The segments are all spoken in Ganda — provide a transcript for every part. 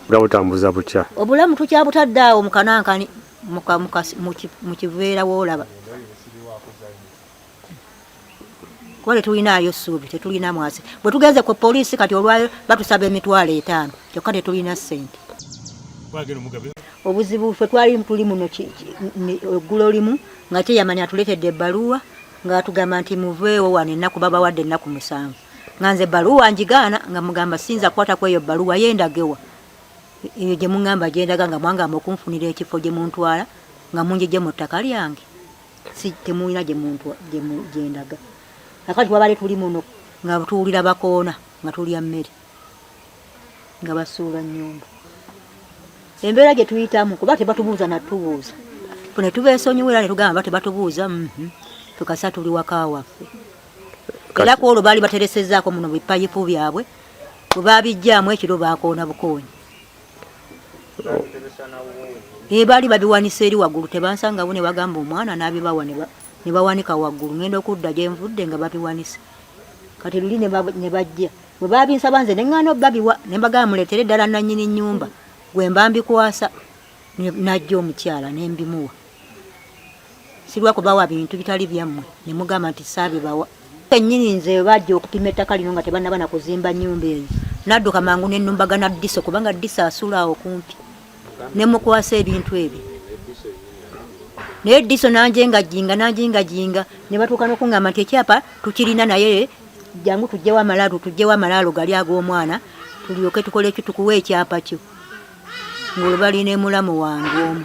Obulamu tambuza butya? Obulamu tukyabutadde awo mu kanankani mu kiveera woolaba. Kuba tetulinayo ssuubi, tetulina mwasi. Bwe tugenze ku poliisi kati olwayo batusaba emitwalo 5 kyokka tetulina ssente. Obuzibu ffe twali tuli muno eggulo limu nga teyamanya atuleetedde ebbaluwa ng'atugamba nti muveewo wano ennaku babawadde ennaku 7. Nga nze ebbaluwa ngigaana nga mugamba siyinza kukwata ku eyo ebbaluwa yendagewa. Eyo gye muŋŋamba gyendaga nga mwangamba okunfunira ekifo gye muntwala nga munjigye mu ttaka lyange. Si temulina gyendaga. Akati wabale tuli muno nga tuwulira bakoona nga tulya mmere nga basuula nnyumba. Embeera gye tuyitamu kuba tebatubuuza natubuuza. Ne tubeesonyiwera ne tugamba tebatubuuza tukasa tuli waka waffe. Era ku olwo baali bateresezzaako muno bipayipu byabwe bwe baabijjaamu ekiro baakoona bukoonyi. Baali babiwanisa eri waggulu tebansangawo ne bagamba omwana n'abibawa ne bawanika waggulu ngenda okudda gye nvudde nga babiwanise. Kati luli ne bajja bwe baabinsaba nze ne ŋŋaana obbabiwa ne mbagamba muleetere ddala nannyini nnyumba gwe mba mbikwasa najja omukyala ne mbimuwa. Sirwa kubawa bintu bitali byammwe ne mugamba nti saabibawa. Ennyini nze bajja okupima ettaka lino nga tebannaba na kuzimba nnyumba eyo. Nadduka mangu ne nnumbagana Ddiso kubanga Ddiso asula awo kumpi. Ne mukwasa ebintu ebyo. Naye Ddiso nanjengajinga ne batuuka n'okungamba nti ekyapa tukirina naye jangu tujjewo amalaalo gali ag'omwana tulyoke tukole ekyo tukuwa ekyapa kyo. Ng'olwo balina emulamu wange omu.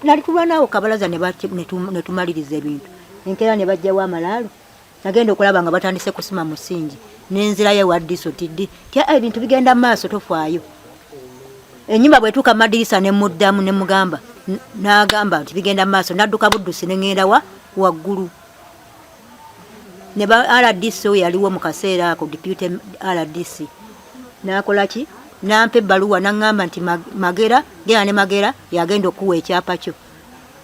Nali tulwa naawo kabalaza ne tumaliriza ebintu. Enkeera ne bajjawo amalaalo. Nagenda okulaba nga batandise kusima musingi. Nenzirayo wa Ddiso tiddi. Ebintu bigenda mu maaso tofaayo. Ennyumba bwetuuka mu madirisa ne muddamu ne mugamba. N'agamba nti bigenda mu maaso. Nadduka Buddusi ne ŋŋenda waggulu. Ne ba RDC yaliwo mu kaseera ako deputy RDC. N'akola ki? Nampa ebbaluwa n'aŋŋamba nti Magera genda ne Magera yagenda okuwa ekyapa kyo.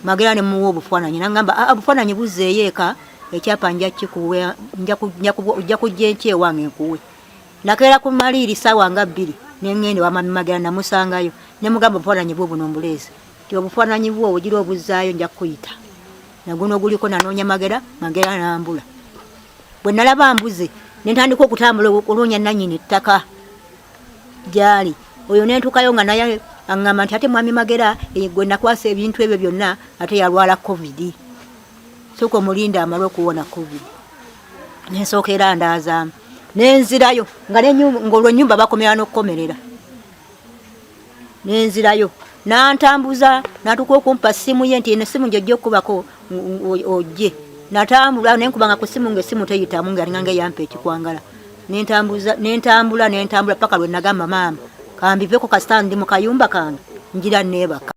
Magera ne muwa obufaananyi n'aŋŋamba obufaananyi buzzeeyo eka ekyapa nja kujja enki ewange nkuwe. Nakeera ku maliiri ssaawa nga 2 ne ŋŋenda wa mami Magera namusangayo ne mugamba obufaananyi bwo buno mbuleezi. Ti obufaananyi bwo ogira obuzzaayo nja kuyita. Naguno oguliko nanoonya Magera n'ambula. Bwe nalaba mbuze ne ntandika okutambula okuloonya nannyini ttaka gyali. Oyo ne ntuukayo nga naye aŋŋamba nti ate mwami Magera gwe nakwasa ebintu ebyo byonna ate yalwala COVID. Sooka omulinda amala okuwona COVID. Ne nsookera ndaazaamu. Nenzirayo ng'olwo ennyumba bakomera n'okukomerera. Nenzirayo n'antambuza n'atuuka okumpa ssimu ye nti eno essimu gy'ojja okkubako ojje. Natambula ne nkubanga ku ssimu ng'essimu teyitamu ng'alinganga eyampa ekikwangala. Nentambula paka lwe nagamba maama kambiveko kasita ndi mu kayumba kange njira neebaka.